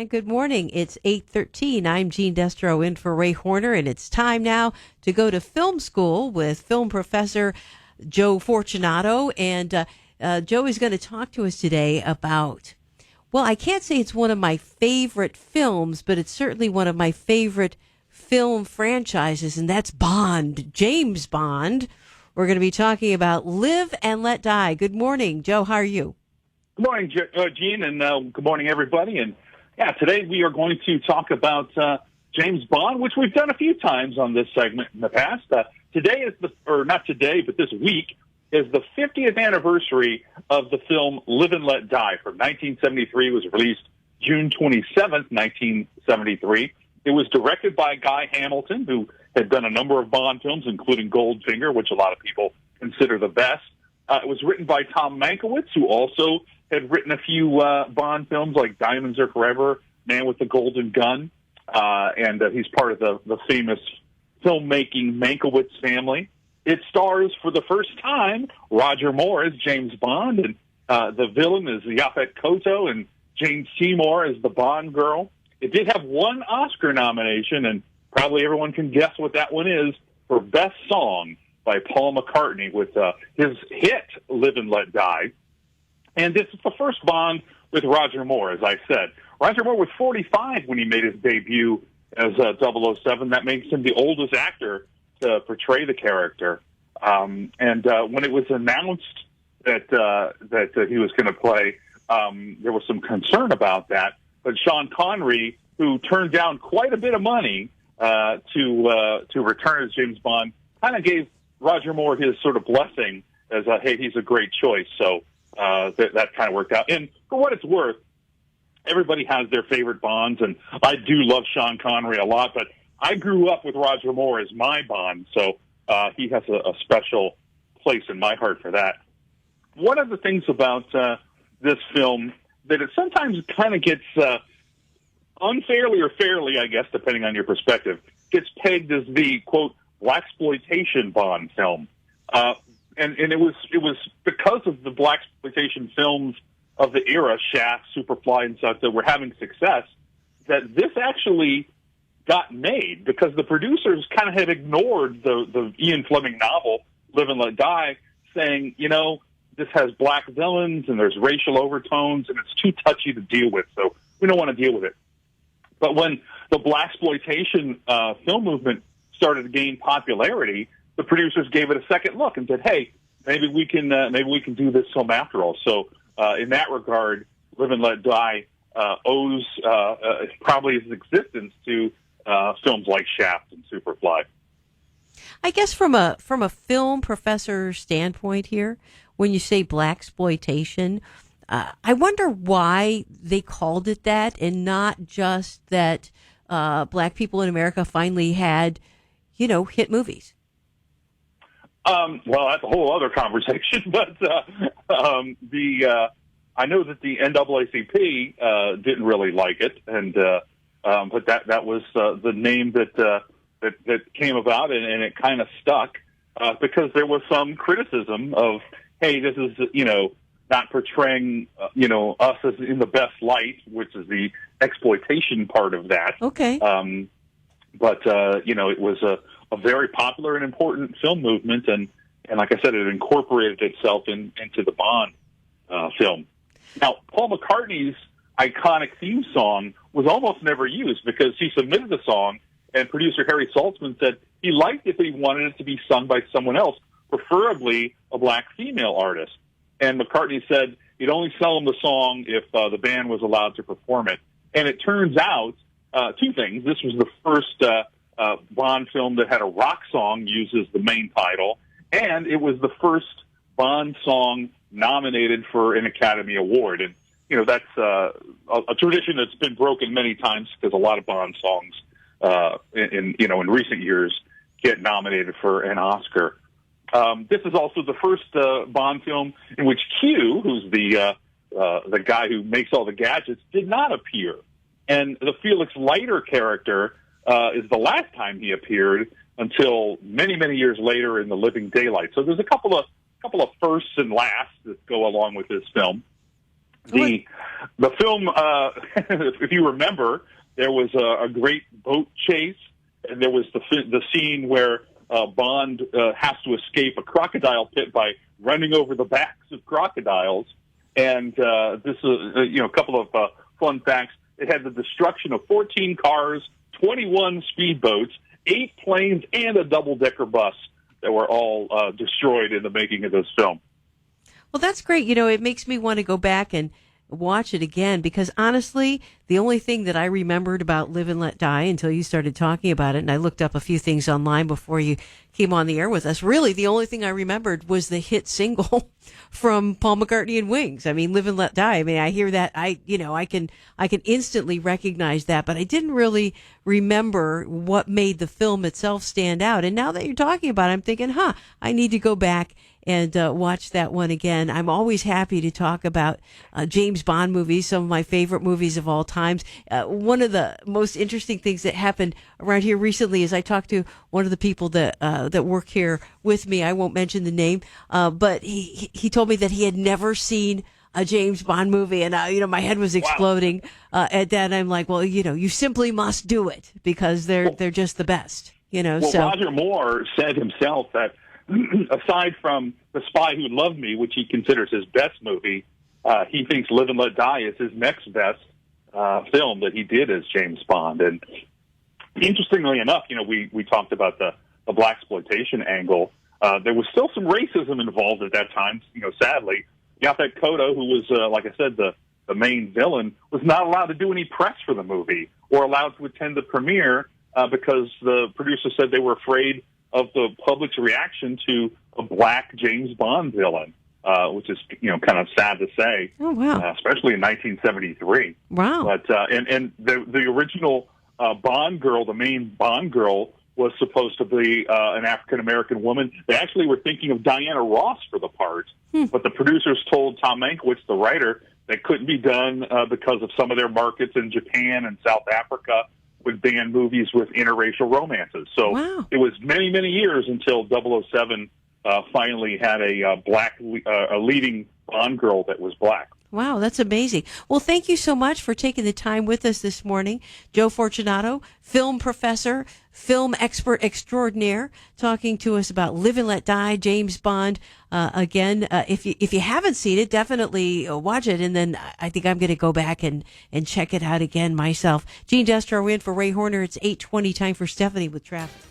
And good morning. It's 8:13. I'm Jeanne Destro in for Ray Horner, and it's time now to go to film school with film professor Joe Fortunato. And Joe is going to talk to us today about, well, I can't say it's one of my favorite films, but it's certainly one of my favorite film franchises, and that's Bond, James Bond. We're going to be talking about Live and Let Die. Good morning, Joe. How are you? Good morning, Jeanne, and good morning, everybody. And today we are going to talk about James Bond, which we've done a few times on this segment in the past. Today is not today, but this week is the 50th anniversary of the film Live and Let Die from 1973. It was released June 27th, 1973. It was directed by Guy Hamilton, who had done a number of Bond films, including Goldfinger, which a lot of people consider the best. It was written by Tom Mankiewicz, who also had written a few Bond films like Diamonds Are Forever, Man with the Golden Gun, and he's part of the famous filmmaking Mankiewicz family. It stars, for the first time, Roger Moore as James Bond, and the villain is Yaphet Kotto, and Jane Seymour as the Bond girl. It did have one Oscar nomination, and probably everyone can guess what that one is, for Best Song by Paul McCartney with his hit, Live and Let Die. And this is the first Bond with Roger Moore, as I said. Roger Moore was 45 when he made his debut as 007. That makes him the oldest actor to portray the character. And when it was announced that he was going to play, there was some concern about that. But Sean Connery, who turned down quite a bit of money to return as James Bond, kind of gave Roger Moore his sort of blessing as, hey, he's a great choice. So that kind of worked out. And for what it's worth, everybody has their favorite Bonds, and I do love Sean Connery a lot, but I grew up with Roger Moore as my Bond, so he has a special place in my heart for that. One of the things about this film that it sometimes kind of gets unfairly or fairly, I guess, depending on your perspective, gets pegged as the, quote, blaxploitation Bond film. And it was because of the blaxploitation films of the era, Shaft, Superfly, and such, that were having success, that this actually got made because the producers kind of had ignored the Ian Fleming novel, Live and Let Die, saying, this has black villains and there's racial overtones and it's too touchy to deal with, so we don't want to deal with it. But when the blaxploitation film movement started to gain popularity, the producers gave it a second look and said, "Hey, maybe we can do this film after all." So, in that regard, Live and Let Die owes probably its existence to films like Shaft and Superfly. I guess from a film professor standpoint here, when you say blaxploitation, I wonder why they called it that, and not just that black people in America finally had, hit movies. Well, that's a whole other conversation, but I know that the NAACP didn't really like it, and but that was the name that came about, and it kind of stuck because there was some criticism of, hey, this is not portraying us as in the best light, which is the exploitation part of that. Okay. But it was a very popular and important film movement, and like I said, it incorporated itself into the Bond film. Now, Paul McCartney's iconic theme song was almost never used because he submitted the song, and producer Harry Saltzman said he liked it, but he wanted it to be sung by someone else, preferably a black female artist. And McCartney said he'd only sell him the song if the band was allowed to perform it. And it turns out two things. This was the first Bond film that had a rock song used as the main title, and it was the first Bond song nominated for an Academy Award. And, that's a tradition that's been broken many times because a lot of Bond songs in recent years get nominated for an Oscar. This is also the first Bond film in which Q, who's the guy who makes all the gadgets, did not appear. And the Felix Leiter character is the last time he appeared until many, many years later in The Living Daylight. So there's a couple of firsts and lasts that go along with this film. The film, if you remember, there was a great boat chase, and there was the scene where Bond has to escape a crocodile pit by running over the backs of crocodiles. And this is, a couple of fun facts. It had the destruction of 14 cars, 21 speedboats, 8 planes, and a double-decker bus that were all destroyed in the making of this film. Well, that's great. It makes me want to go back and watch it again, because honestly, the only thing that I remembered about Live and Let Die until you started talking about it, and I looked up a few things online before you came on the air with us, really the only thing I remembered was the hit single from Paul McCartney and Wings. I mean, Live and Let Die. I mean, I hear that, I can instantly recognize that, but I didn't really remember what made the film itself stand out. And now that you're talking about it, I'm thinking, I need to go back and watch that one again. I'm always happy to talk about James Bond movies, some of my favorite movies of all times. One of the most interesting things that happened around here recently is I talked to one of the people that work here with me. I won't mention the name, but he told me that he had never seen a James Bond movie, and my head was exploding. At that, I'm like, well, you simply must do it because they're just the best. So Roger Moore said himself that aside from The Spy Who Loved Me, which he considers his best movie, he thinks Live and Let Die is his next best film that he did as James Bond. And interestingly enough, we talked about the blaxploitation angle. There was still some racism involved at that time. Sadly, Yaphet Kotto, who was, like I said, the main villain, was not allowed to do any press for the movie or allowed to attend the premiere because the producers said they were afraid of the public's reaction to a black James Bond villain, which is, kind of sad to say. Oh, wow. Especially in 1973. Wow. But, and the original Bond girl, the main Bond girl, was supposed to be an African-American woman. They actually were thinking of Diana Ross for the part, but the producers told Tom Mankiewicz, the writer, that couldn't be done because of some of their markets in Japan and South Africa would ban movies with interracial romances. So It was many, many years until 007 finally had a leading Bond girl that was black. Wow, that's amazing. Well, thank you so much for taking the time with us this morning. Joe Fortunato, film professor, film expert extraordinaire, talking to us about Live and Let Die, James Bond. Again, if you haven't seen it, definitely watch it. And then I think I'm going to go back and check it out again myself. Jeanne Destro in for Ray Horner. It's 8:20, time for Stephanie with traffic.